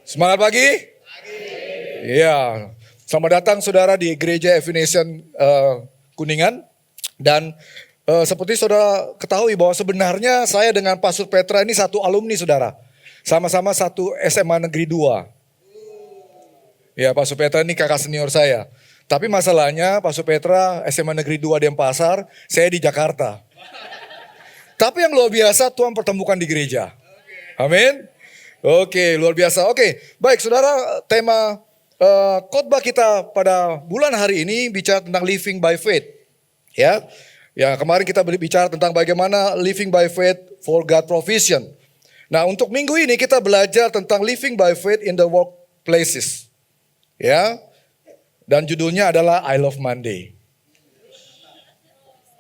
Semangat pagi? Iya. Selamat datang saudara di Gereja Evination Kuningan. Dan seperti saudara ketahui bahwa sebenarnya saya dengan Pastor Petra ini satu alumni saudara. Sama-sama satu SMA Negeri 2. Ya, Pastor Petra ini kakak senior saya. Tapi masalahnya Pastor Petra SMA Negeri 2 Denpasar, saya di Jakarta. Tapi yang luar biasa Tuhan pertemukan di gereja. Amin. Oke, luar biasa. Oke, baik saudara, tema khotbah kita pada bulan hari ini bicara tentang living by faith. Ya, kemarin kita bicara tentang bagaimana living by faith for God provision. Nah, untuk minggu ini kita belajar tentang living by faith in the workplaces. Ya, dan judulnya adalah I Love Monday.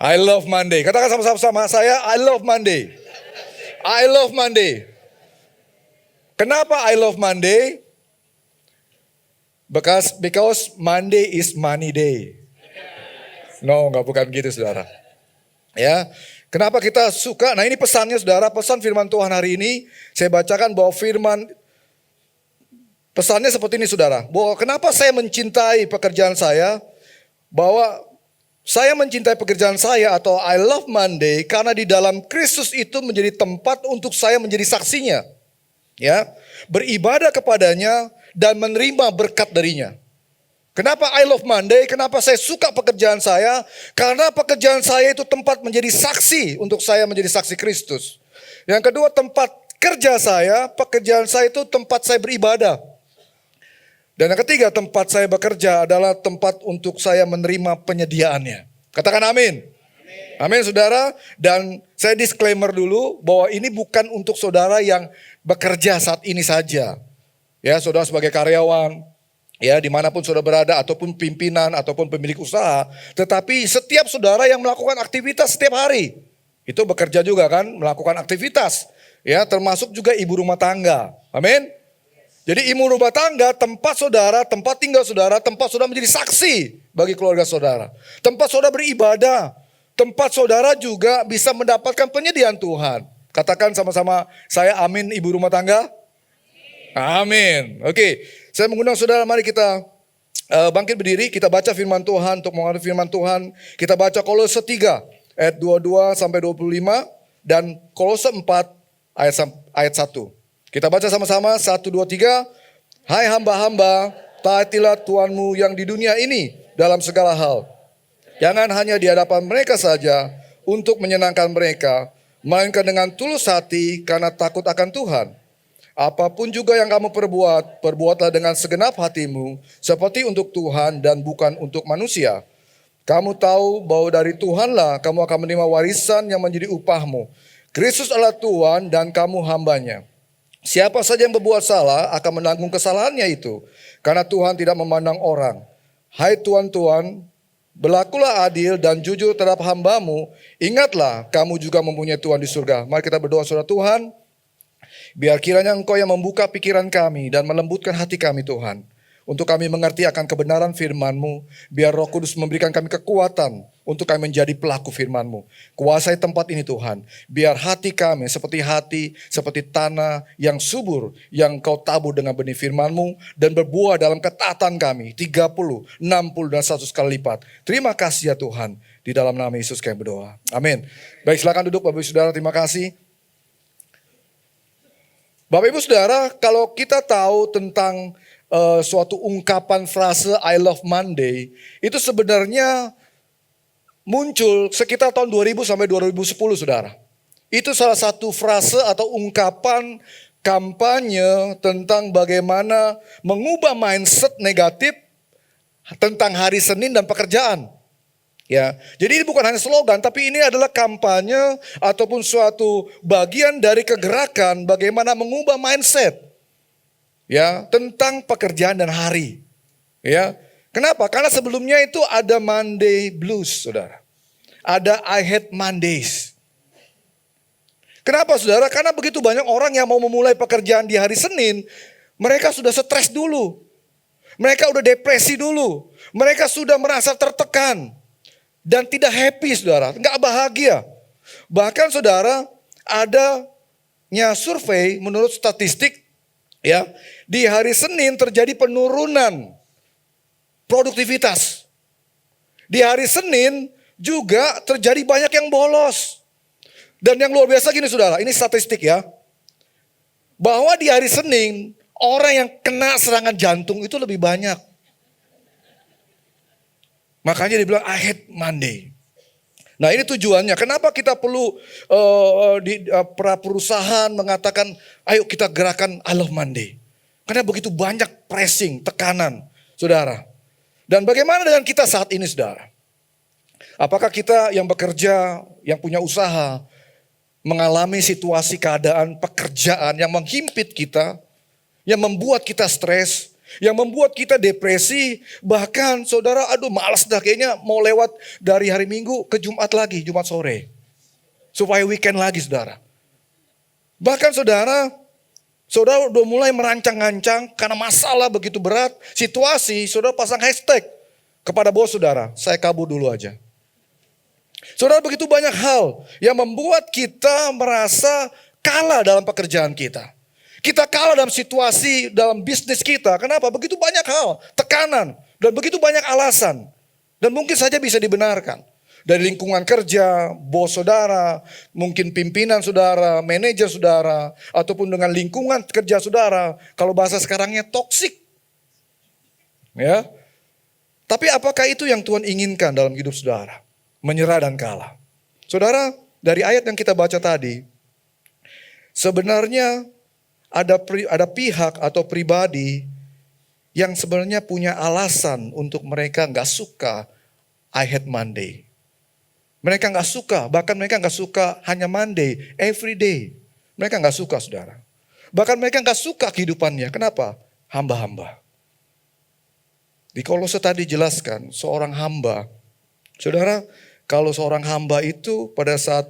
I love Monday. Katakan sama-sama saya, I love Monday. I love Monday. Kenapa I love Monday? Because Monday is money day. No, bukan gitu saudara. Ya, kenapa kita suka? Nah ini pesannya saudara, pesan firman Tuhan hari ini. Saya bacakan bahwa pesannya seperti ini saudara. Bahwa kenapa saya mencintai pekerjaan saya? Bahwa saya mencintai pekerjaan saya atau I love Monday karena di dalam Kristus itu menjadi tempat untuk saya menjadi saksinya. Ya, beribadah kepadanya dan menerima berkat darinya. Kenapa I love Monday? Kenapa saya suka pekerjaan saya? Karena pekerjaan saya itu tempat menjadi saksi untuk saya menjadi saksi Kristus. Yang kedua, tempat kerja saya, pekerjaan saya itu tempat saya beribadah. Dan yang ketiga, tempat saya bekerja adalah tempat untuk saya menerima penyediaannya. Katakan amin. Amin saudara. Dan saya disclaimer dulu bahwa ini bukan untuk saudara yang bekerja saat ini saja. Ya, saudara sebagai karyawan, ya dimanapun saudara berada, ataupun pimpinan, ataupun pemilik usaha. Tetapi setiap saudara yang melakukan aktivitas setiap hari, itu bekerja juga kan, melakukan aktivitas. Ya, termasuk juga ibu rumah tangga. Amin. Jadi ibu rumah tangga, tempat saudara, tempat tinggal saudara, tempat saudara menjadi saksi bagi keluarga saudara. Tempat saudara beribadah, tempat saudara juga bisa mendapatkan penyediaan Tuhan. Katakan sama-sama, saya amin ibu rumah tangga. Amin. Oke, saya mengundang saudara, mari kita bangkit berdiri, kita baca firman Tuhan. Untuk mengenai firman Tuhan, kita baca Kolose 3 ayat 22 sampai 25 dan Kolose 4 ayat 1. Kita baca sama-sama, 1, 2, 3. Hai hamba-hamba, taatilah Tuhanmu yang di dunia ini dalam segala hal. Jangan hanya di hadapan mereka saja untuk menyenangkan mereka, melainkan dengan tulus hati karena takut akan Tuhan. Apapun juga yang kamu perbuat, perbuatlah dengan segenap hatimu, seperti untuk Tuhan dan bukan untuk manusia. Kamu tahu bahwa dari Tuhanlah kamu akan menerima warisan yang menjadi upahmu. Kristus adalah Tuhan dan kamu hambanya. Siapa saja yang berbuat salah akan menanggung kesalahannya itu. Karena Tuhan tidak memandang orang. Hai Tuhan, berlakulah adil dan jujur terhadap hambamu. Ingatlah kamu juga mempunyai Tuhan di surga. Mari kita berdoa saudara. Tuhan, biar kiranya Engkau yang membuka pikiran kami dan melembutkan hati kami Tuhan. Untuk kami mengerti akan kebenaran firman-Mu. Biar Roh Kudus memberikan kami kekuatan untuk kami menjadi pelaku firman-Mu. Kuasai tempat ini Tuhan. Biar hati kami seperti tanah yang subur. Yang Kau tabur dengan benih firman-Mu. Dan berbuah dalam ketaatan kami. 30, 60 dan 100 kali lipat. Terima kasih ya Tuhan. Di dalam nama Yesus kami berdoa. Amin. Baik, silakan duduk Bapak Ibu Saudara. Terima kasih. Bapak Ibu Saudara, kalau kita tahu tentang suatu ungkapan frase I love Monday, itu sebenarnya muncul sekitar tahun 2000 sampai 2010 saudara. Itu salah satu frase atau ungkapan kampanye tentang bagaimana mengubah mindset negatif tentang hari Senin dan pekerjaan. Ya, jadi ini bukan hanya slogan, tapi ini adalah kampanye ataupun suatu bagian dari kegerakan bagaimana mengubah mindset. Ya, tentang pekerjaan dan hari. Ya. Kenapa? Karena sebelumnya itu ada Monday Blues, saudara. Ada I Hate Mondays. Kenapa, saudara? Karena begitu banyak orang yang mau memulai pekerjaan di hari Senin, mereka sudah stres dulu. Mereka udah depresi dulu. Mereka sudah merasa tertekan dan tidak happy, saudara. Nggak bahagia. Bahkan, saudara, adanya survei menurut statistik Ya, di hari Senin terjadi penurunan produktivitas. Di hari Senin juga terjadi banyak yang bolos. Dan yang luar biasa gini saudara, ini statistik ya. Bahwa di hari Senin, orang yang kena serangan jantung itu lebih banyak. Makanya dibilang I hate Monday. Nah ini tujuannya, kenapa kita perlu di perusahaan mengatakan ayo kita gerakan I love Monday. Karena begitu banyak pressing, tekanan saudara. Dan bagaimana dengan kita saat ini saudara? Apakah kita yang bekerja, yang punya usaha, mengalami situasi keadaan pekerjaan yang menghimpit kita, yang membuat kita stres, yang membuat kita depresi, bahkan saudara aduh malas dah kayaknya mau lewat dari hari Minggu ke Jumat lagi, Jumat sore. Supaya weekend lagi saudara. Bahkan saudara udah mulai merancang-rancang karena masalah begitu berat, situasi, saudara pasang hashtag kepada bos saudara, saya kabur dulu aja. Saudara begitu banyak hal yang membuat kita merasa kalah dalam pekerjaan kita. Kita kalah dalam situasi, dalam bisnis kita. Kenapa? Begitu banyak hal, tekanan, dan begitu banyak alasan. Dan mungkin saja bisa dibenarkan. Dari lingkungan kerja, bos saudara, mungkin pimpinan saudara, manajer saudara, ataupun dengan lingkungan kerja saudara. Kalau bahasa sekarangnya toksik. Ya. Tapi apakah itu yang Tuhan inginkan dalam hidup saudara? Menyerah dan kalah. Saudara, dari ayat yang kita baca tadi, sebenarnya ada pihak atau pribadi yang sebenarnya punya alasan untuk mereka gak suka I hate Monday. Mereka gak suka, bahkan mereka gak suka hanya Monday, every day. Mereka gak suka saudara. Bahkan mereka gak suka kehidupannya. Kenapa? Hamba-hamba. Di Kolose tadi jelaskan, seorang hamba. Saudara, kalau seorang hamba itu pada saat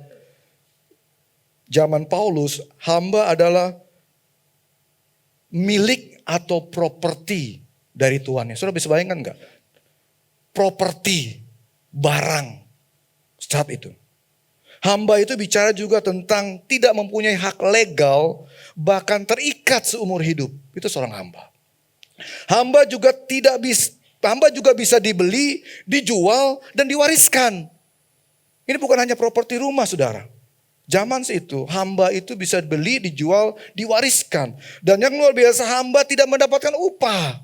zaman Paulus, hamba adalah milik atau properti dari tuannya. Saudara bisa bayangkan enggak? Properti, barang saat itu. Hamba itu bicara juga tentang tidak mempunyai hak legal, bahkan terikat seumur hidup. Itu seorang hamba. Hamba juga bisa dibeli, dijual, dan diwariskan. Ini bukan hanya properti rumah saudara. Zaman itu hamba itu bisa beli, dijual, diwariskan. Dan yang luar biasa hamba tidak mendapatkan upah.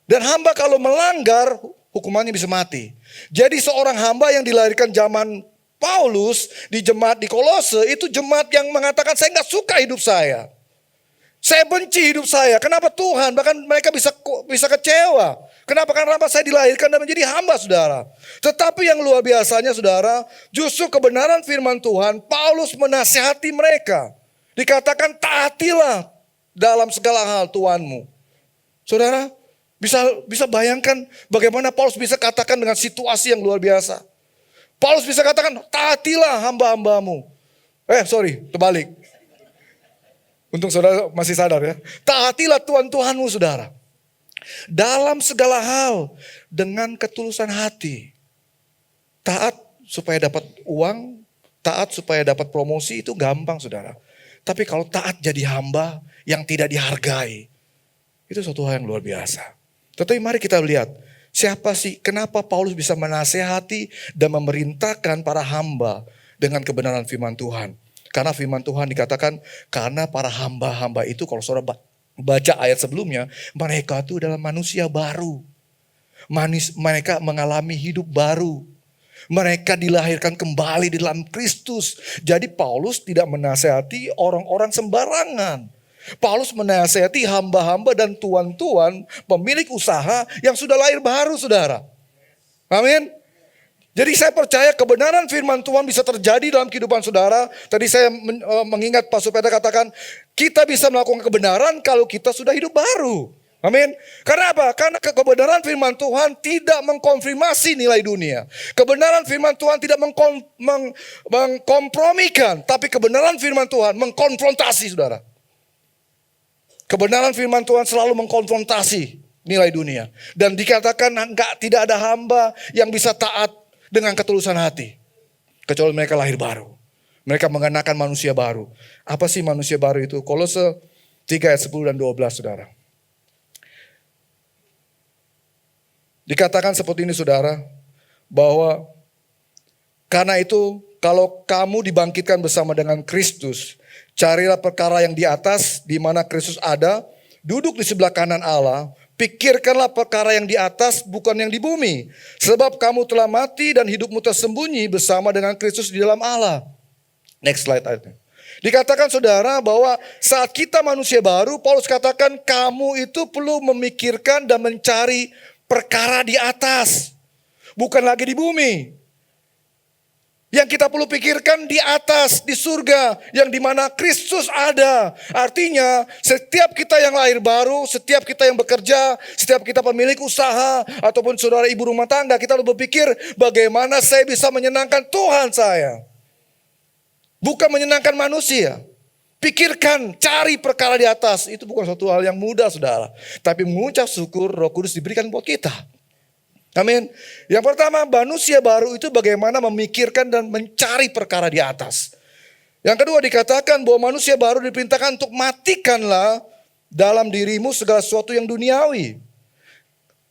Dan hamba kalau melanggar hukumannya bisa mati. Jadi seorang hamba yang dilahirkan zaman Paulus di jemaat di Kolose itu jemaat yang mengatakan saya gak suka hidup saya. Saya benci hidup saya. Kenapa Tuhan? Bahkan mereka bisa kecewa. Kenapa? Karena saya dilahirkan dan menjadi hamba saudara. Tetapi yang luar biasanya saudara, justru kebenaran firman Tuhan, Paulus menasihati mereka. Dikatakan taatilah dalam segala hal Tuhanmu. Saudara, bisa bayangkan bagaimana Paulus bisa katakan dengan situasi yang luar biasa. Paulus bisa katakan taatilah hamba-hambamu. Terbalik. Untung saudara masih sadar ya. Taatilah Tuhan-Tuhanmu saudara. Dalam segala hal dengan ketulusan hati. Taat supaya dapat uang, taat supaya dapat promosi itu gampang saudara. Tapi kalau taat jadi hamba yang tidak dihargai, itu suatu hal yang luar biasa. Tetapi mari kita lihat, siapa sih, kenapa Paulus bisa menasehati dan memerintahkan para hamba dengan kebenaran firman Tuhan. Karena firman Tuhan dikatakan, karena para hamba-hamba itu kalau saudara baca ayat sebelumnya, mereka itu adalah manusia baru. Mereka mengalami hidup baru. Mereka dilahirkan kembali di dalam Kristus. Jadi Paulus tidak menasehati orang-orang sembarangan. Paulus menasehati hamba-hamba dan tuan-tuan pemilik usaha yang sudah lahir baru saudara. Amin. Jadi saya percaya kebenaran firman Tuhan bisa terjadi dalam kehidupan saudara. Tadi saya mengingat Pastor Peter katakan, kita bisa melakukan kebenaran kalau kita sudah hidup baru. Amin. Karena apa? Karena kebenaran firman Tuhan tidak mengkonfirmasi nilai dunia. Kebenaran firman Tuhan tidak mengkompromikan. Tapi kebenaran firman Tuhan mengkonfrontasi saudara. Kebenaran firman Tuhan selalu mengkonfrontasi nilai dunia. Dan dikatakan tidak ada hamba yang bisa taat dengan ketulusan hati. Kecuali mereka lahir baru. Mereka mengenakan manusia baru. Apa sih manusia baru itu? Kolose 3 ayat 10 dan 12 saudara. Dikatakan seperti ini saudara, bahwa karena itu kalau kamu dibangkitkan bersama dengan Kristus, carilah perkara yang di atas di mana Kristus ada, duduk di sebelah kanan Allah. Pikirkanlah perkara yang di atas bukan yang di bumi. Sebab kamu telah mati dan hidupmu tersembunyi bersama dengan Kristus di dalam Allah. Next slide ayatnya. Dikatakan saudara bahwa saat kita manusia baru, Paulus katakan kamu itu perlu memikirkan dan mencari perkara di atas, bukan lagi di bumi. Yang kita perlu pikirkan di atas, di surga, yang dimana Kristus ada. Artinya setiap kita yang lahir baru, setiap kita yang bekerja, setiap kita pemilik usaha, ataupun saudara ibu rumah tangga, kita perlu berpikir bagaimana saya bisa menyenangkan Tuhan saya. Bukan menyenangkan manusia. Pikirkan, cari perkara di atas. Itu bukan suatu hal yang mudah saudara. Tapi mengucap syukur Roh Kudus diberikan buat kita. Amin. Yang pertama, manusia baru itu bagaimana memikirkan dan mencari perkara di atas. Yang kedua dikatakan bahwa manusia baru diperintahkan untuk matikanlah dalam dirimu segala sesuatu yang duniawi.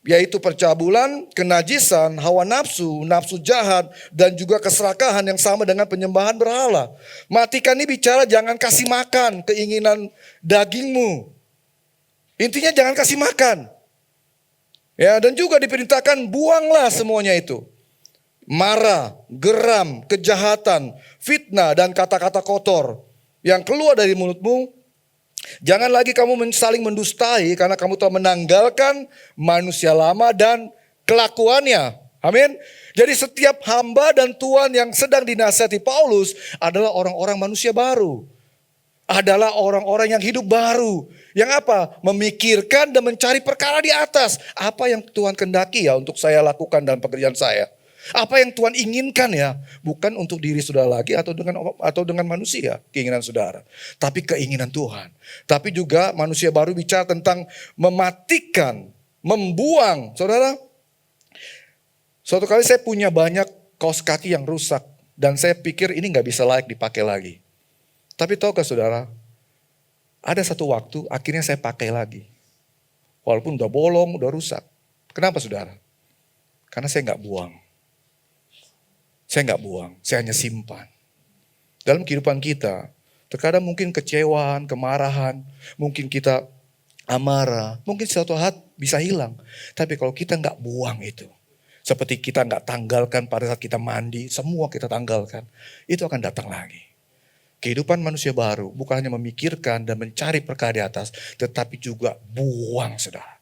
Yaitu percabulan, kenajisan, hawa nafsu, nafsu jahat, dan juga keserakahan yang sama dengan penyembahan berhala. Matikan ini bicara jangan kasih makan keinginan dagingmu. Intinya jangan kasih makan. Ya, dan juga diperintahkan buanglah semuanya itu. Marah, geram, kejahatan, fitnah, dan kata-kata kotor yang keluar dari mulutmu. Jangan lagi kamu saling mendustai karena kamu telah menanggalkan manusia lama dan kelakuannya. Amin. Jadi setiap hamba dan tuan yang sedang dinasihati Paulus adalah orang-orang manusia baru. Adalah orang-orang yang hidup baru. Yang apa? Memikirkan dan mencari perkara di atas. Apa yang Tuhan kehendaki ya untuk saya lakukan dalam pekerjaan saya. Apa yang Tuhan inginkan ya. Bukan untuk diri saudara lagi atau dengan manusia keinginan saudara. Tapi keinginan Tuhan. Tapi juga manusia baru bicara tentang mematikan, membuang. Saudara, suatu kali saya punya banyak kaos kaki yang rusak. Dan saya pikir ini gak bisa layak dipakai lagi. Tapi tahukah saudara, ada satu waktu akhirnya saya pakai lagi. Walaupun udah bolong, udah rusak. Kenapa saudara? Karena saya gak buang. Saya gak buang, saya hanya simpan. Dalam kehidupan kita, terkadang mungkin kecewaan, kemarahan, mungkin kita amarah, mungkin suatu hal bisa hilang. Tapi kalau kita gak buang itu, seperti kita gak tanggalkan pada saat kita mandi, semua kita tanggalkan, itu akan datang lagi. Kehidupan manusia baru bukan hanya memikirkan dan mencari perkara di atas, tetapi juga buang saudara.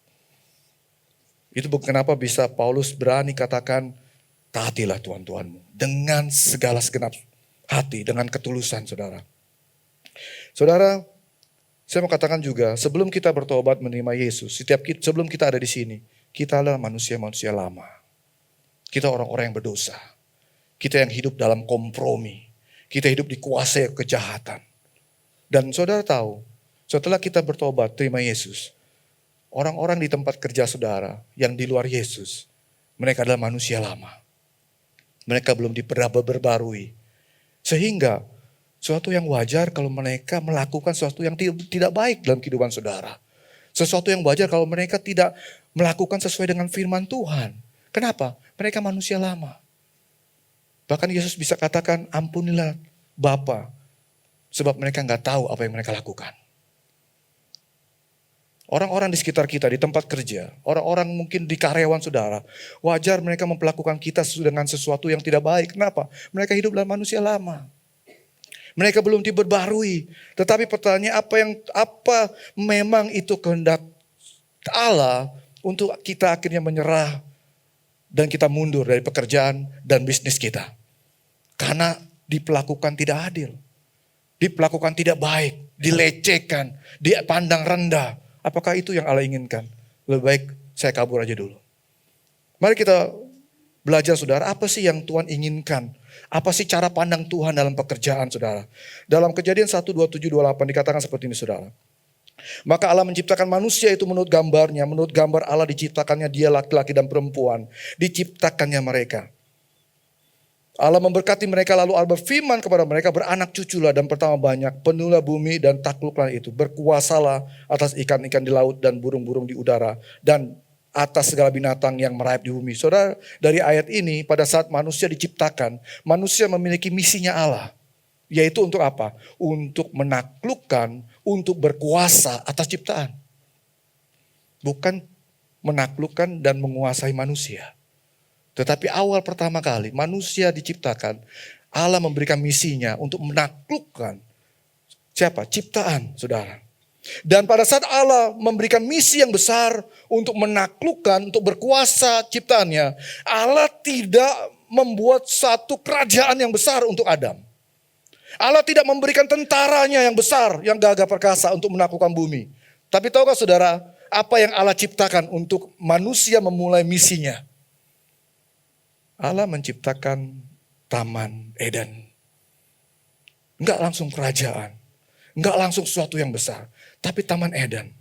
Itu kenapa bisa Paulus berani katakan, taatilah Tuhan-Tuhanmu dengan segala segenap hati, dengan ketulusan saudara. Saudara, saya mau katakan juga, sebelum kita bertobat menerima Yesus, sebelum kita ada di sini, kita adalah manusia-manusia lama. Kita orang-orang yang berdosa. Kita yang hidup dalam kompromi. Kita hidup dikuasai kejahatan. Dan saudara tahu, setelah kita bertobat, terima Yesus. Orang-orang di tempat kerja saudara yang di luar Yesus, mereka adalah manusia lama. Mereka belum diperbarui. Sehingga suatu yang wajar kalau mereka melakukan sesuatu yang tidak baik dalam kehidupan saudara. Sesuatu yang wajar kalau mereka tidak melakukan sesuai dengan firman Tuhan. Kenapa? Mereka manusia lama. Bahkan Yesus bisa katakan, ampunilah Bapa, sebab mereka nggak tahu apa yang mereka lakukan. Orang-orang di sekitar kita, di tempat kerja, orang-orang mungkin di karyawan saudara, wajar mereka memperlakukan kita dengan sesuatu yang tidak baik. Kenapa? Mereka hidup dalam manusia lama. Mereka belum diperbarui. Tetapi pertanyaan apa memang itu kehendak Allah untuk kita akhirnya menyerah dan kita mundur dari pekerjaan dan bisnis kita. Karena diperlakukan tidak adil. Diperlakukan tidak baik. Dilecehkan. Dipandang rendah. Apakah itu yang Allah inginkan? Lebih baik saya kabur aja dulu. Mari kita belajar saudara. Apa sih yang Tuhan inginkan? Apa sih cara pandang Tuhan dalam pekerjaan saudara? Dalam Kejadian 1, 27, 28 dikatakan seperti ini saudara. Maka Allah menciptakan manusia itu menurut gambarnya. Menurut gambar Allah diciptakannya dia laki-laki dan perempuan. Diciptakannya mereka. Allah memberkati mereka lalu Allah berfirman kepada mereka, beranak cuculah dan pertama banyak, penuhilah bumi dan takluklah itu. Berkuasalah atas ikan-ikan di laut dan burung-burung di udara dan atas segala binatang yang merayap di bumi. Saudara, dari ayat ini pada saat manusia diciptakan, manusia memiliki misinya Allah. Yaitu untuk apa? Untuk menaklukkan, untuk berkuasa atas ciptaan. Bukan menaklukkan dan menguasai manusia. Tetapi awal pertama kali manusia diciptakan, Allah memberikan misinya untuk menaklukkan siapa? Ciptaan, saudara. Dan pada saat Allah memberikan misi yang besar untuk menaklukkan, untuk berkuasa ciptaannya, Allah tidak membuat satu kerajaan yang besar untuk Adam. Allah tidak memberikan tentaranya yang besar, yang gagah perkasa untuk menaklukkan bumi. Tapi tahukah saudara, apa yang Allah ciptakan untuk manusia memulai misinya? Allah menciptakan Taman Eden. Enggak langsung kerajaan. Enggak langsung sesuatu yang besar. Tapi Taman Eden.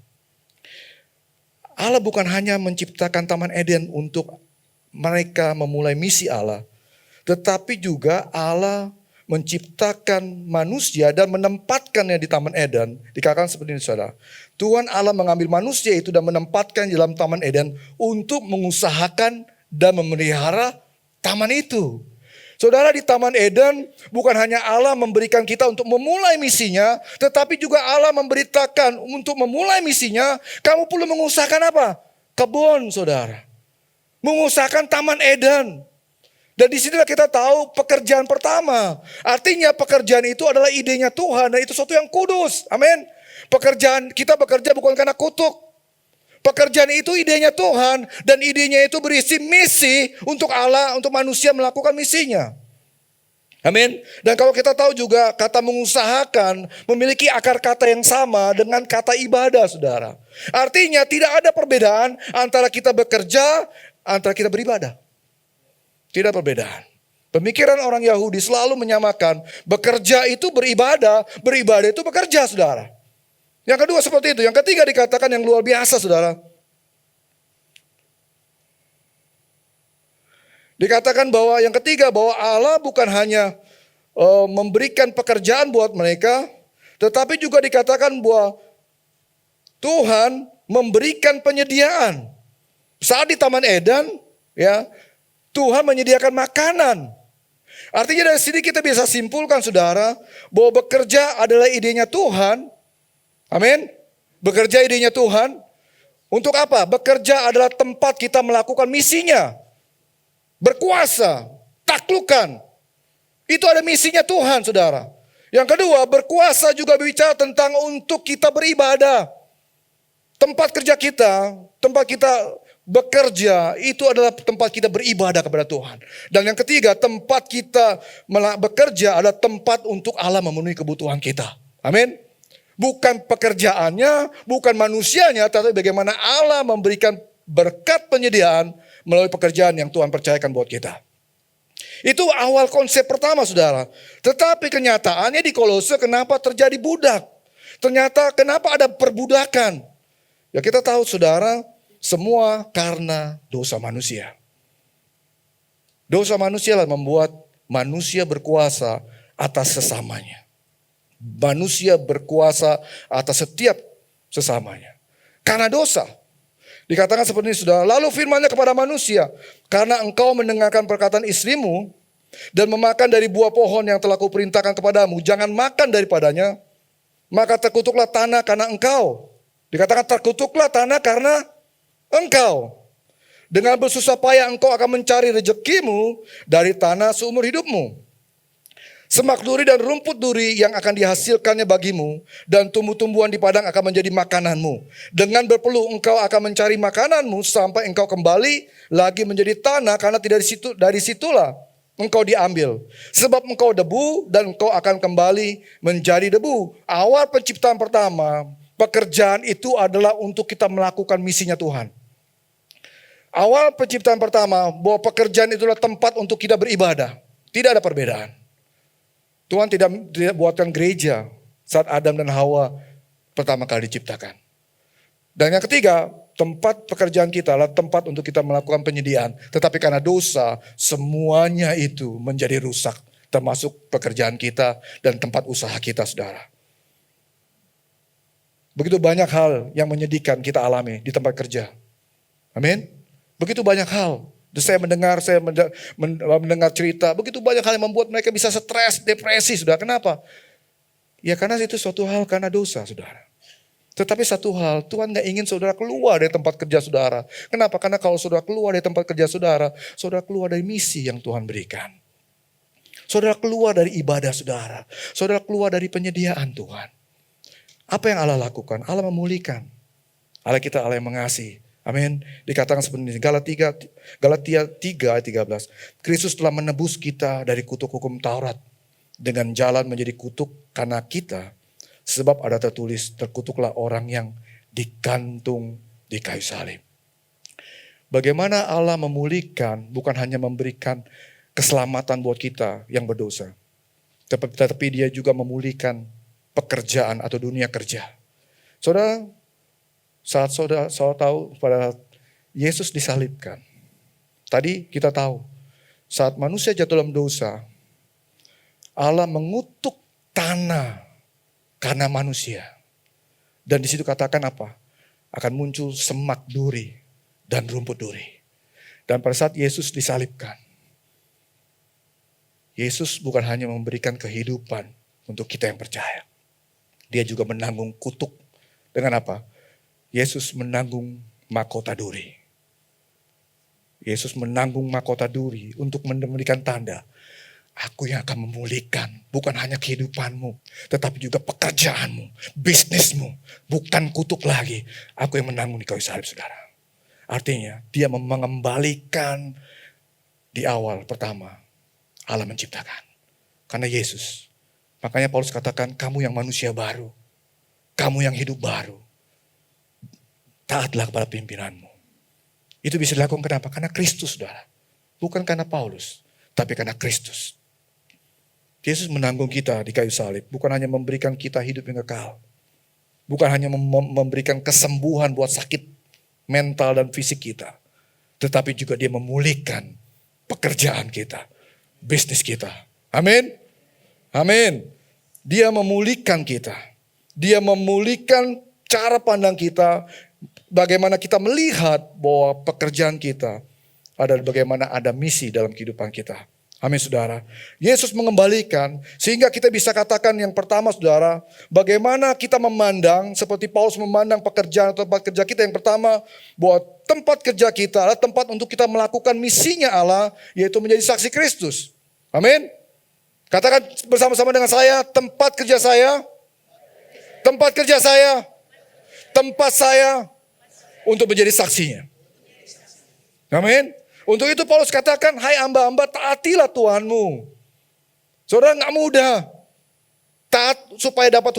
Allah bukan hanya menciptakan Taman Eden untuk mereka memulai misi Allah. Tetapi juga Allah menciptakan manusia dan menempatkannya di Taman Eden. Dikatakan seperti ini saudara. Tuhan Allah mengambil manusia itu dan menempatkan di dalam Taman Eden untuk mengusahakan dan memelihara taman itu. Saudara, di Taman Eden bukan hanya Allah memberikan kita untuk memulai misinya, tetapi juga Allah memberitakan untuk memulai misinya, kamu perlu mengusahakan apa? Kebun, saudara. Mengusahakan Taman Eden. Dan di sinilah kita tahu pekerjaan pertama. Artinya pekerjaan itu adalah idenya Tuhan dan itu sesuatu yang kudus. Amin. Pekerjaan kita bekerja bukan karena kutuk. Pekerjaan itu idenya Tuhan dan idenya itu berisi misi untuk Allah, untuk manusia melakukan misinya. Amin. Dan kalau kita tahu juga kata mengusahakan memiliki akar kata yang sama dengan kata ibadah, saudara. Artinya tidak ada perbedaan antara kita bekerja, antara kita beribadah. Tidak perbedaan. Pemikiran orang Yahudi selalu menyamakan bekerja itu beribadah, beribadah itu bekerja, saudara. Yang kedua seperti itu. Yang ketiga dikatakan yang luar biasa, saudara. Dikatakan bahwa yang ketiga bahwa Allah bukan hanya memberikan pekerjaan buat mereka, tetapi juga dikatakan bahwa Tuhan memberikan penyediaan. Saat di Taman Eden, ya, Tuhan menyediakan makanan. Artinya dari sini kita bisa simpulkan, saudara, bahwa bekerja adalah idenya Tuhan. Amin. Bekerja idenya Tuhan. Untuk apa? Bekerja adalah tempat kita melakukan misinya. Berkuasa, taklukkan. Itu ada misinya Tuhan, saudara. Yang kedua, berkuasa juga bicara tentang untuk kita beribadah. Tempat kerja kita, tempat kita bekerja, itu adalah tempat kita beribadah kepada Tuhan. Dan yang ketiga, tempat kita bekerja adalah tempat untuk Allah memenuhi kebutuhan kita. Amin. Bukan pekerjaannya, bukan manusianya, tapi bagaimana Allah memberikan berkat penyediaan melalui pekerjaan yang Tuhan percayakan buat kita. Itu awal konsep pertama, saudara. Tetapi kenyataannya di Kolose kenapa terjadi budak? Ternyata kenapa ada perbudakan? Ya kita tahu, saudara, semua karena dosa manusia. Dosa manusia lah membuat manusia berkuasa atas sesamanya. Manusia berkuasa atas setiap sesamanya. Karena dosa. Dikatakan seperti ini, saudara. Lalu firman-Nya kepada manusia, karena engkau mendengarkan perkataan istrimu dan memakan dari buah pohon yang telah kuperintahkan kepadamu, jangan makan daripadanya, maka terkutuklah tanah karena engkau. Dikatakan terkutuklah tanah karena engkau. Dengan bersusah payah engkau akan mencari rezekimu dari tanah seumur hidupmu. Semak duri dan rumput duri yang akan dihasilkannya bagimu, dan tumbuh-tumbuhan di padang akan menjadi makananmu. Dengan berpeluh engkau akan mencari makananmu sampai engkau kembali lagi menjadi tanah, karena tidak dari situlah engkau diambil. Sebab engkau debu dan engkau akan kembali menjadi debu. Awal penciptaan pertama, pekerjaan itu adalah untuk kita melakukan misinya Tuhan. Awal penciptaan pertama bahwa pekerjaan itulah tempat untuk kita beribadah. Tidak ada perbedaan. Tuhan tidak buatkan gereja saat Adam dan Hawa pertama kali diciptakan. Dan yang ketiga, tempat pekerjaan kita adalah tempat untuk kita melakukan penyediaan. Tetapi karena dosa, semuanya itu menjadi rusak. Termasuk pekerjaan kita dan tempat usaha kita, saudara. Begitu banyak hal yang menyedihkan kita alami di tempat kerja. Amin. Begitu banyak hal. Saya mendengar cerita. Begitu banyak hal yang membuat mereka bisa stres, depresi, saudara. Kenapa? Ya karena itu suatu hal karena dosa, saudara. Tetapi satu hal, Tuhan gak ingin saudara keluar dari tempat kerja saudara. Kenapa? Karena kalau saudara keluar dari tempat kerja saudara keluar dari misi yang Tuhan berikan. Saudara keluar dari ibadah saudara. Saudara keluar dari penyediaan Tuhan. Apa yang Allah lakukan? Allah memulihkan. Allah kita Allah yang mengasihi. Amin. Dikatakan seperti ini. Galatia 3 ayat 13. Kristus telah menebus kita dari kutuk hukum Taurat. Dengan jalan menjadi kutuk karena kita. Sebab ada tertulis, terkutuklah orang yang digantung di kayu salib. Bagaimana Allah memulihkan, bukan hanya memberikan keselamatan buat kita yang berdosa. Tetapi dia juga memulihkan pekerjaan atau dunia kerja. Saudara, saat saudara tahu pada Yesus disalibkan. Tadi kita tahu, saat manusia jatuh dalam dosa, Allah mengutuk tanah karena manusia. Dan di situ katakan apa? Akan muncul semak duri dan rumput duri. Dan pada saat Yesus disalibkan, Yesus bukan hanya memberikan kehidupan untuk kita yang percaya. Dia juga menanggung kutuk. Dengan apa? Yesus menanggung mahkota duri. Yesus menanggung mahkota duri untuk memberikan tanda. Aku yang akan memulihkan bukan hanya kehidupanmu, tetapi juga pekerjaanmu, bisnismu. Bukan kutuk lagi. Aku yang menanggung di kayu salib, saudara. Artinya dia mengembalikan di awal pertama Allah menciptakan. Karena Yesus. Makanya Paulus katakan kamu yang manusia baru. Kamu yang hidup baru. Taatlah kepada pimpinanmu. Itu bisa dilakukan kenapa? Karena Kristus, saudara. Bukan karena Paulus, tapi karena Kristus. Yesus menanggung kita di kayu salib. Bukan hanya memberikan kita hidup yang kekal. Bukan hanya memberikan kesembuhan buat sakit mental dan fisik kita. Tetapi juga dia memulihkan pekerjaan kita. Bisnis kita. Amin. Amin. Dia memulihkan kita. Dia memulihkan cara pandang kita. Bagaimana kita melihat bahwa pekerjaan kita adalah bagaimana ada misi dalam kehidupan kita. Amin, saudara. Yesus mengembalikan sehingga kita bisa katakan yang pertama, saudara, bagaimana kita memandang seperti Paulus memandang pekerjaan atau tempat kerja kita. Yang pertama, bahwa tempat kerja kita adalah tempat untuk kita melakukan misinya Allah, yaitu menjadi saksi Kristus. Amin. Katakan bersama-sama dengan saya, tempat kerja saya, tempat saya untuk menjadi saksinya. Amin. Untuk itu Paulus katakan, hai hamba-hamba, taatilah Tuhanmu. Saudara, gak mudah. Taat supaya dapat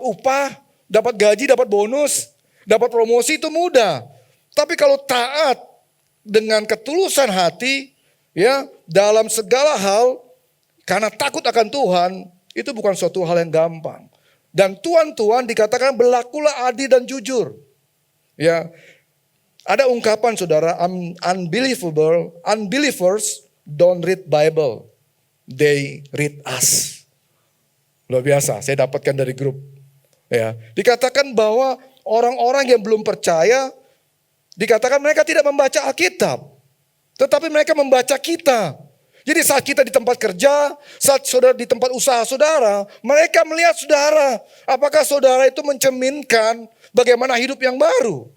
upah, dapat gaji, dapat bonus, dapat promosi itu mudah. Tapi kalau taat dengan ketulusan hati, ya, dalam segala hal, karena takut akan Tuhan, itu bukan suatu hal yang gampang. Dan Tuhan dikatakan berlakulah adil dan jujur. Ya, ada ungkapan, saudara, unbelievers don't read Bible, they read us. Luar biasa, saya dapatkan dari grup. Ya, dikatakan bahwa orang-orang yang belum percaya, dikatakan mereka tidak membaca Alkitab, tetapi mereka membaca kita. Jadi saat kita di tempat kerja, saat saudara di tempat usaha saudara, mereka melihat saudara. Apakah saudara itu mencerminkan bagaimana hidup yang baru?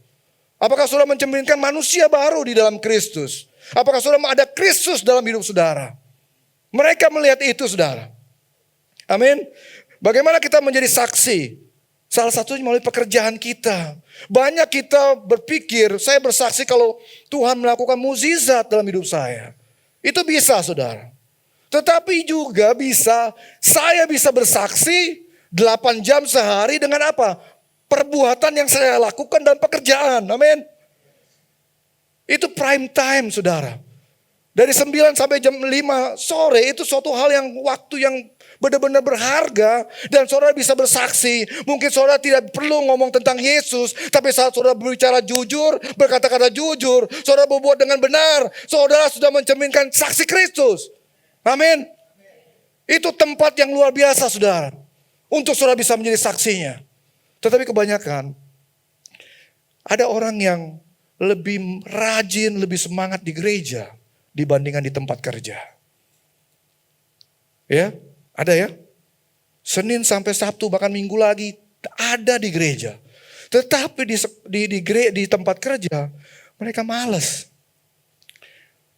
Apakah saudara mencerminkan manusia baru di dalam Kristus? Apakah saudara ada Kristus dalam hidup saudara? Mereka melihat itu, saudara. Amin. Bagaimana kita menjadi saksi? Salah satunya melalui pekerjaan kita. Banyak kita berpikir, saya bersaksi kalau Tuhan melakukan mukjizat dalam hidup saya. Itu bisa, saudara. Tetapi juga bisa, saya bisa bersaksi 8 jam sehari dengan apa? Perbuatan yang saya lakukan dan pekerjaan. Amin. Itu prime time, saudara. Dari 9 sampai jam 5 sore itu suatu hal yang waktu yang benar-benar berharga dan saudara bisa bersaksi. Mungkin saudara tidak perlu ngomong tentang Yesus, tapi saat saudara berbicara jujur, berkata-kata jujur, saudara berbuat dengan benar, saudara sudah mencerminkan saksi Kristus. Amin. Itu tempat yang luar biasa saudara, untuk saudara bisa menjadi saksinya. Tetapi kebanyakan ada orang yang lebih rajin, lebih semangat di gereja dibandingkan di tempat kerja. Ya, ada ya. Senin sampai Sabtu bahkan Minggu lagi ada di gereja. Tetapi di tempat kerja mereka malas.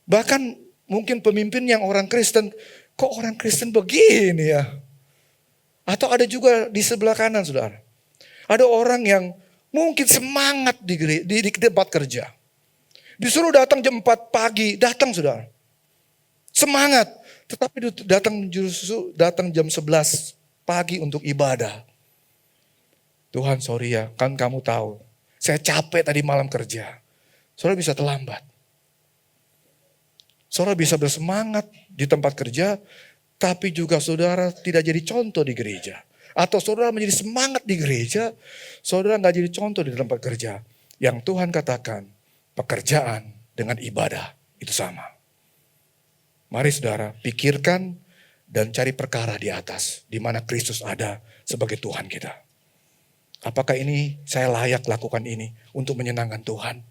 Bahkan mungkin pemimpin yang orang Kristen, kok orang Kristen begini ya? Atau ada juga di sebelah kanan saudara. Ada orang yang mungkin semangat di tempat kerja. Disuruh datang jam 4 pagi, datang saudara. Semangat. Tetapi datang jam 11 pagi untuk ibadah. Tuhan sorry ya, kan kamu tahu. Saya capek tadi malam kerja. Saudara bisa terlambat. Saudara bisa bersemangat di tempat kerja, tapi juga saudara tidak jadi contoh di gereja. Atau saudara menjadi semangat di gereja, saudara gak jadi contoh di tempat kerja. Yang Tuhan katakan, pekerjaan dengan ibadah itu sama. Mari saudara, pikirkan dan cari perkara di atas, di mana Kristus ada sebagai Tuhan kita. Apakah ini saya layak lakukan ini untuk menyenangkan Tuhan?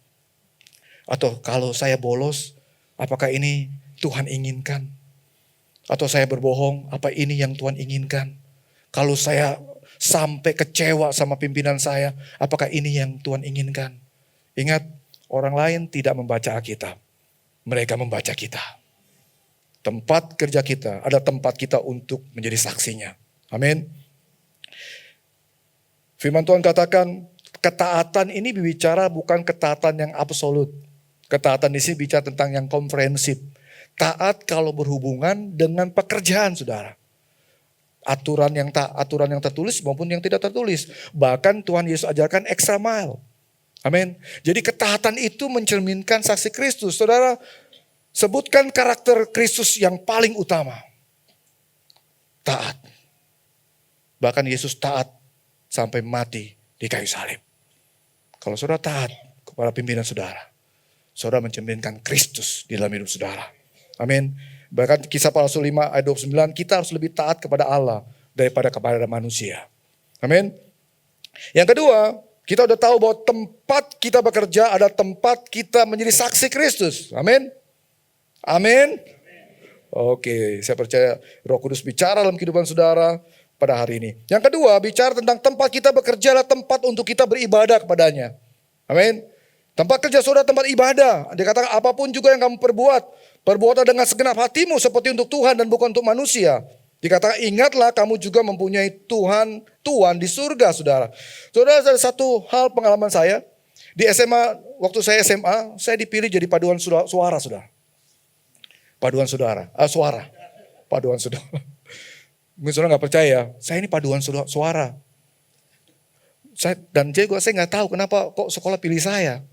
Atau kalau saya bolos, apakah ini Tuhan inginkan? Atau saya berbohong, apa ini yang Tuhan inginkan? Kalau saya sampai kecewa sama pimpinan saya, apakah ini yang Tuhan inginkan? Ingat, orang lain tidak membaca Alkitab, mereka membaca kita. Tempat kerja kita ada tempat kita untuk menjadi saksinya. Amin. Firman Tuhan katakan, ketaatan ini berbicara bukan ketaatan yang absolut. Ketaatan di sini bicara tentang yang komprehensif. Taat kalau berhubungan dengan pekerjaan saudara. Aturan yang tertulis maupun yang tidak tertulis. Bahkan Tuhan Yesus ajarkan extra mile. Amin. Jadi ketaatan itu mencerminkan saksi Kristus. Saudara, sebutkan karakter Kristus yang paling utama. Taat. Bahkan Yesus taat sampai mati di kayu salib. Kalau saudara taat kepada pimpinan saudara, saudara mencerminkan Kristus di dalam hidup saudara. Amin. Bahkan Kisah Para Rasul 5 ayat 29, kita harus lebih taat kepada Allah daripada kepada manusia. Amin. Yang kedua, kita udah tahu bahwa tempat kita bekerja ada tempat kita menjadi saksi Kristus. Amin. Amin. Oke, saya percaya Roh Kudus bicara dalam kehidupan saudara pada hari ini. Yang kedua, bicara tentang tempat kita bekerja adalah tempat untuk kita beribadah kepadanya. Amin. Tempat kerja saudara tempat ibadah. Dikatakan apapun juga yang kamu perbuatlah dengan segenap hatimu seperti untuk Tuhan dan bukan untuk manusia. Dikatakan ingatlah kamu juga mempunyai Tuhan di surga saudara. Saudara, ada satu hal pengalaman saya. Di SMA, waktu saya SMA, saya dipilih jadi paduan suara saudara. Paduan saudara, suara. Paduan saudara. Mungkin saudara gak percaya, saya ini paduan suara. Dan juga saya gak tahu kenapa kok sekolah pilih saya.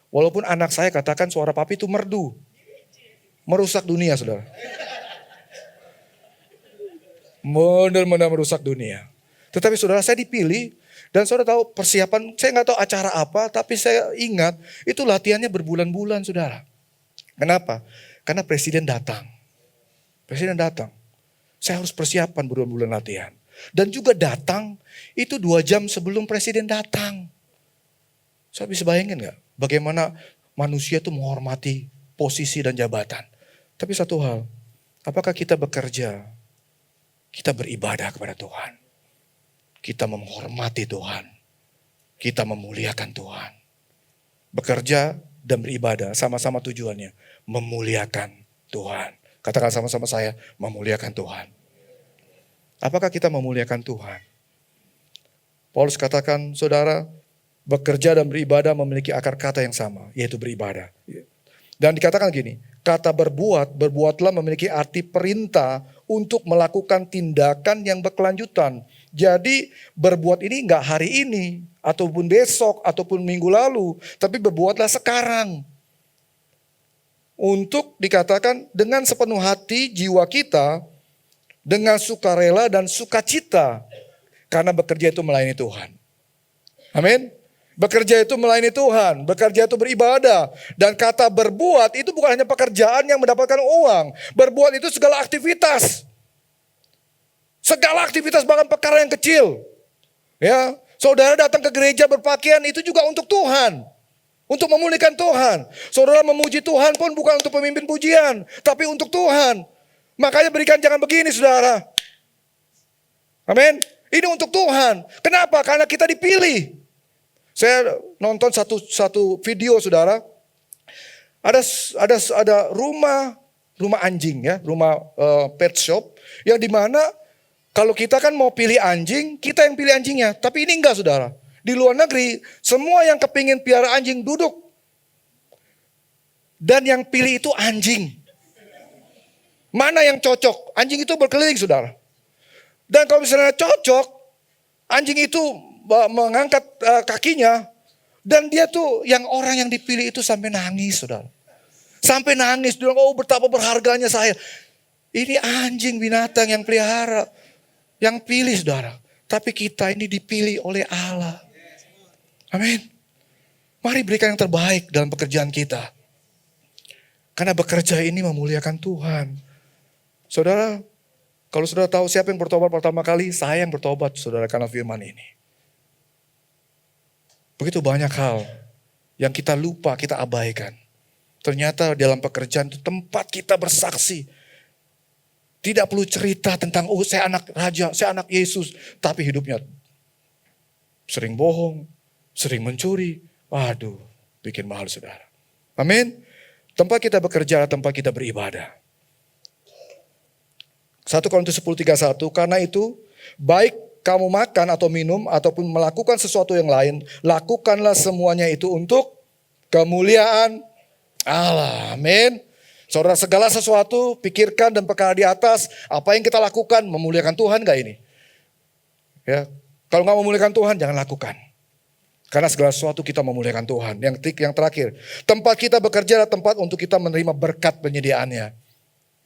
Walaupun anak saya katakan suara papi itu merdu. Merusak dunia saudara. Benar-benar merusak dunia. Tetapi saudara, saya dipilih. Dan saudara tahu persiapan, saya gak tahu acara apa. Tapi saya ingat itu latihannya berbulan-bulan saudara. Kenapa? Karena presiden datang. Presiden datang. Saya harus persiapan berbulan-bulan latihan. Dan juga datang itu 2 jam sebelum presiden datang. Saya bisa bayangin gak? Bagaimana manusia itu menghormati posisi dan jabatan. Tapi satu hal, apakah kita bekerja, kita beribadah kepada Tuhan. Kita menghormati Tuhan. Kita memuliakan Tuhan. Bekerja dan beribadah sama-sama tujuannya. Memuliakan Tuhan. Katakan sama-sama saya, memuliakan Tuhan. Apakah kita memuliakan Tuhan? Paulus katakan, saudara, bekerja dan beribadah memiliki akar kata yang sama, yaitu beribadah. Dan dikatakan gini, kata berbuatlah memiliki arti perintah untuk melakukan tindakan yang berkelanjutan. Jadi berbuat ini enggak hari ini, ataupun besok, ataupun minggu lalu, tapi berbuatlah sekarang. Untuk dikatakan dengan sepenuh hati jiwa kita dengan sukarela dan sukacita karena bekerja itu melayani Tuhan. Amin. Bekerja itu melayani Tuhan, bekerja itu beribadah. Dan kata berbuat itu bukan hanya pekerjaan yang mendapatkan uang. Berbuat itu segala aktivitas. Segala aktivitas, bahkan perkara yang kecil. Ya, saudara datang ke gereja berpakaian itu juga untuk Tuhan. Untuk memulihkan Tuhan. Saudara memuji Tuhan pun bukan untuk pemimpin pujian, tapi untuk Tuhan. Makanya berikan jangan begini, saudara. Amin. Ini untuk Tuhan. Kenapa? Karena kita dipilih. Saya nonton satu video, saudara. Ada rumah anjing ya, rumah pet shop yang dimana kalau kita kan mau pilih anjing, kita yang pilih anjingnya. Tapi ini enggak, saudara. Di luar negeri, semua yang kepingin piara anjing duduk. Dan yang pilih itu anjing. Mana yang cocok? Anjing itu berkeliling, saudara. Dan kalau misalnya cocok, anjing itu mengangkat kakinya. Dan dia tuh, yang orang yang dipilih itu sampai nangis, saudara. Sampai nangis, dia bilang, oh betapa berharganya saya. Ini anjing binatang yang pelihara. Yang pilih, saudara. Tapi kita ini dipilih oleh Allah. Amin. Mari berikan yang terbaik dalam pekerjaan kita. Karena bekerja ini memuliakan Tuhan. Saudara, kalau saudara tahu siapa yang bertobat pertama kali, saya yang bertobat, saudara, karena firman ini. Begitu banyak hal yang kita lupa, kita abaikan. Ternyata dalam pekerjaan itu tempat kita bersaksi. Tidak perlu cerita tentang, oh saya anak raja, saya anak Yesus. Tapi hidupnya sering bohong, sering mencuri. Waduh, bikin mahal, saudara. Amin. Tempat kita bekerja, tempat kita beribadah. 1 Korintus 10:31, karena itu baik kamu makan atau minum ataupun melakukan sesuatu yang lain, lakukanlah semuanya itu untuk kemuliaan Allah. Amin. Saudara, segala sesuatu pikirkan dan perkara di atas, apa yang kita lakukan memuliakan Tuhan gak ini? Ya, kalau gak memuliakan Tuhan jangan lakukan. Karena segala sesuatu kita memuliakan Tuhan. Yang terakhir, tempat kita bekerja adalah tempat untuk kita menerima berkat penyediaannya.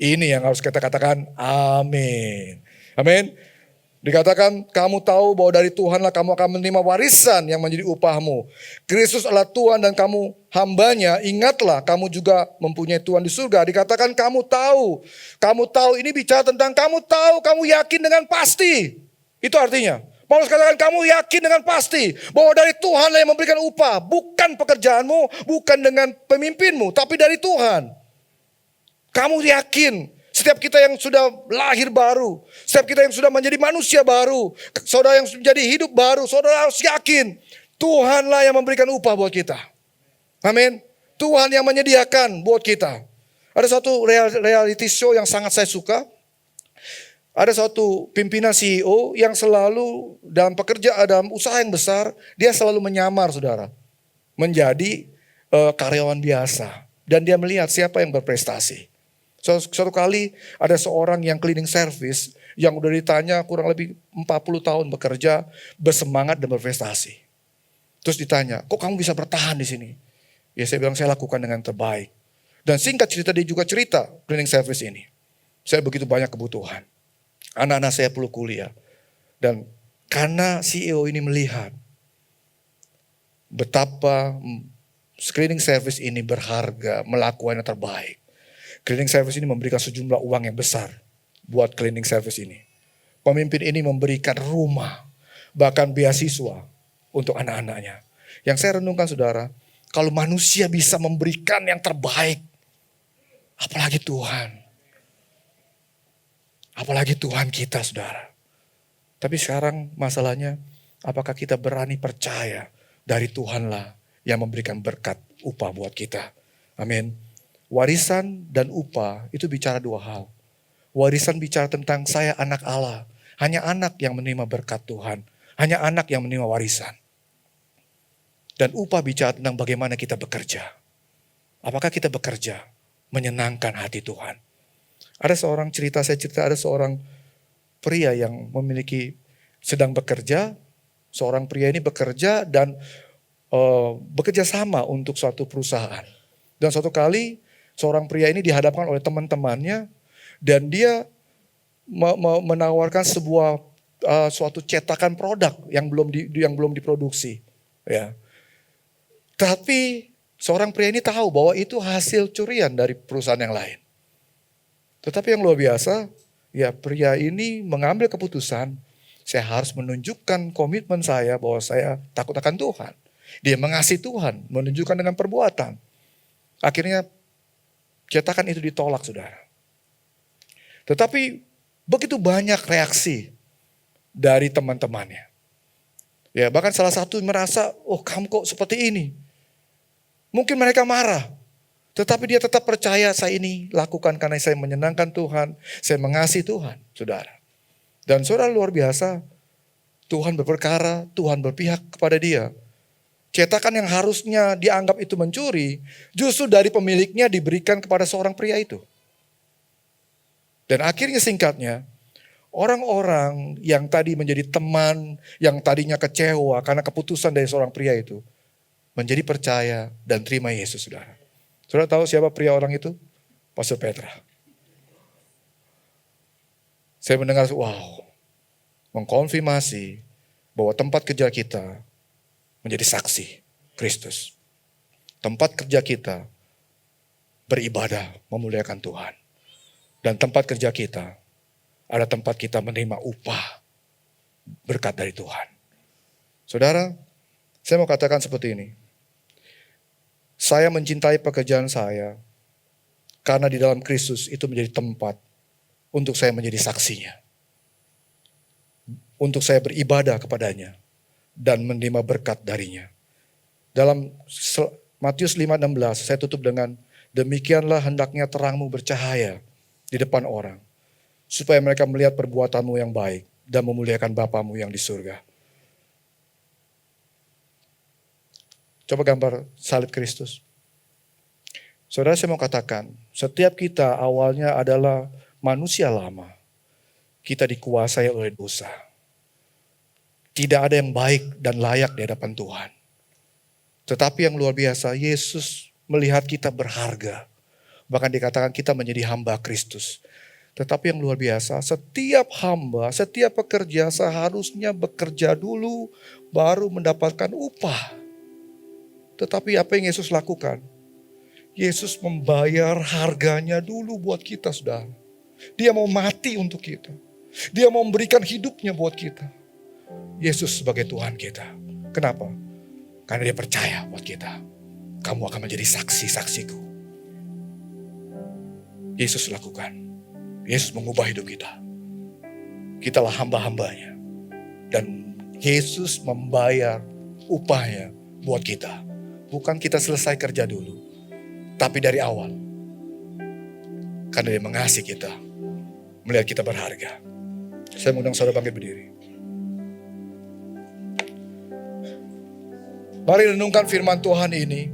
Ini yang harus kita katakan amin. Amin. Dikatakan kamu tahu bahwa dari Tuhanlah kamu akan menerima warisan yang menjadi upahmu. Kristus adalah Tuhan dan kamu hambanya. Ingatlah kamu juga mempunyai Tuhan di surga. Dikatakan kamu tahu. Kamu tahu, ini bicara tentang kamu tahu, kamu yakin dengan pasti. Itu artinya. Paulus katakan kamu yakin dengan pasti bahwa dari Tuhanlah yang memberikan upah. Bukan pekerjaanmu, bukan dengan pemimpinmu, tapi dari Tuhan. Kamu yakin. Setiap kita yang sudah lahir baru, setiap kita yang sudah menjadi manusia baru, saudara yang menjadi hidup baru, saudara harus yakin Tuhanlah yang memberikan upah buat kita. Amin. Tuhan yang menyediakan buat kita. Ada satu reality show yang sangat saya suka. Ada satu pimpinan CEO yang selalu dalam dalam usaha yang besar, dia selalu menyamar, saudara, menjadi karyawan biasa. Dan dia melihat siapa yang berprestasi. Suatu kali ada seorang yang cleaning service yang udah ditanya kurang lebih 40 tahun bekerja, bersemangat dan berprestasi. Terus ditanya, kok kamu bisa bertahan di sini? Ya saya bilang saya lakukan dengan terbaik. Dan singkat cerita dia juga cerita cleaning service ini. Saya begitu banyak kebutuhan. Anak-anak saya perlu kuliah. Dan karena CEO ini melihat betapa cleaning service ini berharga, melakukan yang terbaik. Cleaning service ini memberikan sejumlah uang yang besar buat cleaning service ini. Pemimpin ini memberikan rumah, bahkan beasiswa untuk anak-anaknya. Yang saya renungkan, saudara, kalau manusia bisa memberikan yang terbaik, apalagi Tuhan. Apalagi Tuhan kita, saudara. Tapi sekarang masalahnya, apakah kita berani percaya dari Tuhanlah yang memberikan berkat upah buat kita. Amin. Warisan dan upah itu bicara dua hal. Warisan bicara tentang saya anak Allah. Hanya anak yang menerima berkat Tuhan. Hanya anak yang menerima warisan. Dan upah bicara tentang bagaimana kita bekerja. Apakah kita bekerja menyenangkan hati Tuhan. Ada seorang ada seorang pria yang sedang bekerja. Seorang pria ini bekerja dan bekerja sama untuk suatu perusahaan. Dan suatu kali seorang pria ini dihadapkan oleh teman-temannya dan dia menawarkan sebuah suatu cetakan produk yang belum diproduksi, ya. Tapi seorang pria ini tahu bahwa itu hasil curian dari perusahaan yang lain. Tetapi yang luar biasa, ya pria ini mengambil keputusan, saya harus menunjukkan komitmen saya bahwa saya takut akan Tuhan. Dia mengasihi Tuhan, menunjukkan dengan perbuatan. Akhirnya cetakan itu ditolak, saudara. Tetapi begitu banyak reaksi dari teman-temannya. Ya, bahkan salah satu merasa, oh kamu kok seperti ini. Mungkin mereka marah. Tetapi dia tetap percaya saya ini lakukan karena saya menyenangkan Tuhan. Saya mengasihi Tuhan, saudara. Dan saudara luar biasa, Tuhan berperkara, Tuhan berpihak kepada dia. Cetakan yang harusnya dianggap itu mencuri, justru dari pemiliknya diberikan kepada seorang pria itu. Dan akhirnya singkatnya, orang-orang yang tadi menjadi teman, yang tadinya kecewa karena keputusan dari seorang pria itu, menjadi percaya dan terima Yesus, saudara. Saudara tahu siapa pria orang itu? Pastor Petra. Saya mendengar, wow, mengkonfirmasi bahwa tempat kerja kita menjadi saksi Kristus. Tempat kerja kita beribadah memuliakan Tuhan. Dan tempat kerja kita adalah tempat kita menerima upah berkat dari Tuhan. Saudara, saya mau katakan seperti ini. Saya mencintai pekerjaan saya karena di dalam Kristus itu menjadi tempat untuk saya menjadi saksinya. Untuk saya beribadah kepadanya dan menerima berkat darinya. Dalam Matius 5:16 saya tutup dengan, demikianlah hendaknya terangmu bercahaya di depan orang, supaya mereka melihat perbuatanmu yang baik dan memuliakan Bapamu yang di surga. Coba gambar salib Kristus. Saudara, saya mau katakan, setiap kita awalnya adalah manusia lama. Kita dikuasai oleh dosa. Tidak ada yang baik dan layak di hadapan Tuhan. Tetapi yang luar biasa, Yesus melihat kita berharga. Bahkan dikatakan kita menjadi hamba Kristus. Tetapi yang luar biasa, setiap hamba, setiap pekerja seharusnya bekerja dulu baru mendapatkan upah. Tetapi apa yang Yesus lakukan? Yesus membayar harganya dulu buat kita, saudara. Dia mau mati untuk kita. Dia mau memberikan hidupnya buat kita. Yesus sebagai Tuhan kita. Kenapa? Karena dia percaya buat kita. Kamu akan menjadi saksi-saksiku. Yesus lakukan. Yesus mengubah hidup kita. Kitalah hamba-hambanya. Dan Yesus membayar upahnya buat kita. Bukan kita selesai kerja dulu, tapi dari awal. Karena dia mengasihi kita, melihat kita berharga. Saya mengundang saudara bangkit berdiri. Mari renungkan firman Tuhan ini.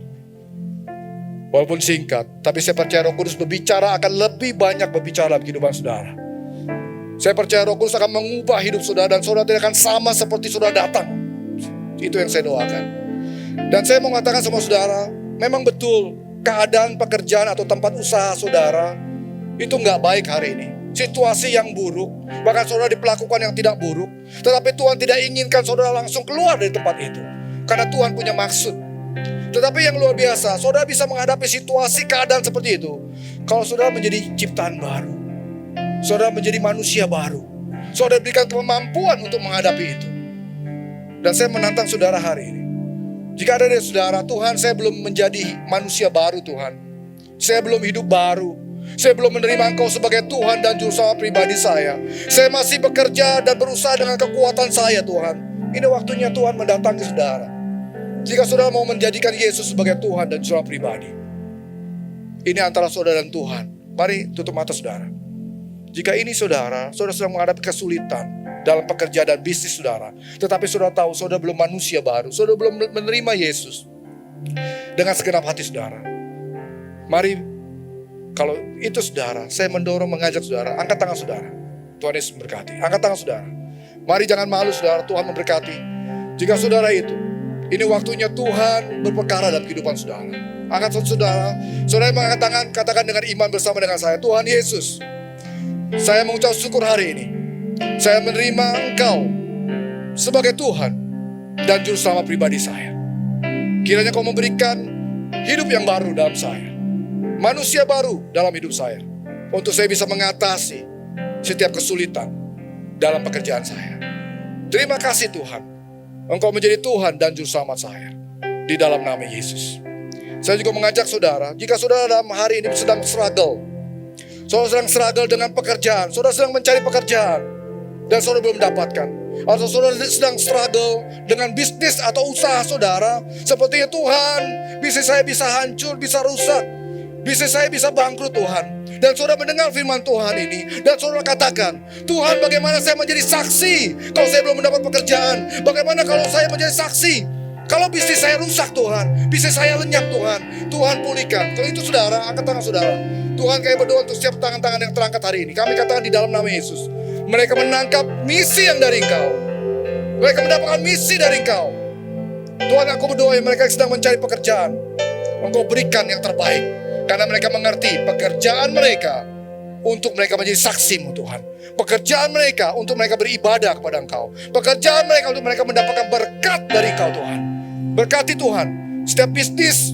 Walaupun singkat, tapi saya percaya Roh Kudus berbicara akan lebih banyak berbicara dalam kehidupan saudara. Saya percaya Roh Kudus akan mengubah hidup saudara dan saudara tidak akan sama seperti saudara datang. Itu yang saya doakan. Dan saya mau mengatakan sama saudara, memang betul keadaan pekerjaan atau tempat usaha saudara itu gak baik hari ini. Situasi yang buruk, bahkan saudara diperlakukan yang tidak buruk. Tetapi Tuhan tidak inginkan saudara langsung keluar dari tempat itu. Karena Tuhan punya maksud. Tetapi yang luar biasa, saudara bisa menghadapi situasi keadaan seperti itu. Kalau saudara menjadi ciptaan baru. Saudara menjadi manusia baru. Saudara berikan kemampuan untuk menghadapi itu. Dan saya menantang saudara hari ini. Jika ada dari saudara, Tuhan saya belum menjadi manusia baru Tuhan. Saya belum hidup baru. Saya belum menerima Engkau sebagai Tuhan dan Juru Selamat pribadi saya. Saya masih bekerja dan berusaha dengan kekuatan saya Tuhan. Ini waktunya Tuhan mendatangi saudara. Jika saudara mau menjadikan Yesus sebagai Tuhan dan Juru Selamat pribadi. Ini antara saudara dan Tuhan. Mari tutup mata saudara. Jika ini saudara sedang menghadapi kesulitan dalam pekerjaan dan bisnis saudara. Tetapi saudara tahu saudara belum manusia baru. Saudara belum menerima Yesus. Dengan segenap hati saudara. Mari kalau itu saudara, saya mendorong mengajak saudara. Angkat tangan saudara. Tuhan Yesus memberkati. Angkat tangan saudara. Mari jangan malu saudara, Tuhan memberkati. Jika saudara itu, ini waktunya Tuhan berperkara dalam kehidupan saudara. Angkat saudara. Saudara yang mengangkat tangan, katakan dengan iman bersama dengan saya. Tuhan Yesus, Saya mengucap syukur hari ini. Saya menerima Engkau sebagai Tuhan dan Juru Selamat pribadi saya. Kiranya Kau memberikan hidup yang baru dalam saya, manusia baru dalam hidup saya, untuk saya bisa mengatasi setiap kesulitan dalam pekerjaan saya. Terima kasih Tuhan, Engkau menjadi Tuhan dan Juru Selamat saya, di dalam nama Yesus. Saya juga mengajak saudara, jika saudara dalam hari ini sedang struggle, saudara sedang struggle dengan pekerjaan, saudara sedang mencari pekerjaan, dan saudara belum mendapatkan, atau saudara sedang struggle dengan bisnis atau usaha saudara, sepertinya Tuhan, bisnis saya bisa hancur, bisa rusak, bisnis saya bisa bangkrut Tuhan. Dan saudara mendengar firman Tuhan ini, dan saudara katakan, Tuhan, bagaimana saya menjadi saksi kalau saya belum mendapat pekerjaan? Bagaimana kalau saya menjadi saksi kalau bisnis saya rusak Tuhan, bisnis saya lenyap Tuhan, Tuhan pulihkan. Kalau itu saudara, angkat tangan saudara. Tuhan, kami berdoa untuk setiap tangan-tangan yang terangkat hari ini. Kami katakan di dalam nama Yesus, mereka menangkap misi yang dari Engkau, mereka mendapatkan misi dari Engkau. Tuhan, aku berdoa yang mereka sedang mencari pekerjaan, Engkau berikan yang terbaik, karena mereka mengerti pekerjaan mereka untuk mereka menjadi saksi-Mu Tuhan. Pekerjaan mereka untuk mereka beribadah kepada Engkau. Pekerjaan mereka untuk mereka mendapatkan berkat dari Engkau Tuhan. Berkati Tuhan setiap bisnis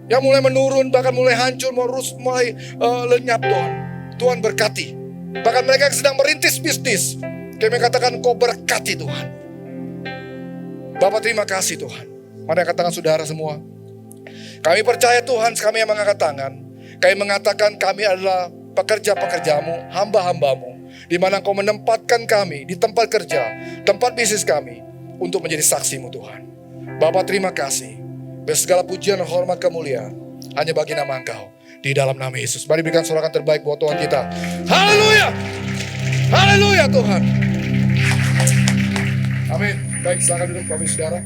yang mulai menurun, bahkan mulai hancur, mulai lenyap Tuhan. Tuhan berkati. Bahkan mereka yang sedang merintis bisnis, kami katakan Kau berkati Tuhan. Bapak terima kasih Tuhan. Mari katakan saudara semua, kami percaya Tuhan, kami yang mengangkat tangan. Kami mengatakan kami adalah pekerja-pekerjamu, hamba-hambamu, di mana Kau menempatkan kami di tempat kerja, tempat bisnis kami, untuk menjadi saksi-Mu Tuhan. Bapak terima kasih. Segala pujian, hormat, kemuliaan hanya bagi nama Engkau, di dalam nama Yesus. Mari berikan sorakan terbaik buat Tuhan kita. Haleluya, haleluya Tuhan. Amin. Baik, silakan duduk Bapak Saudara.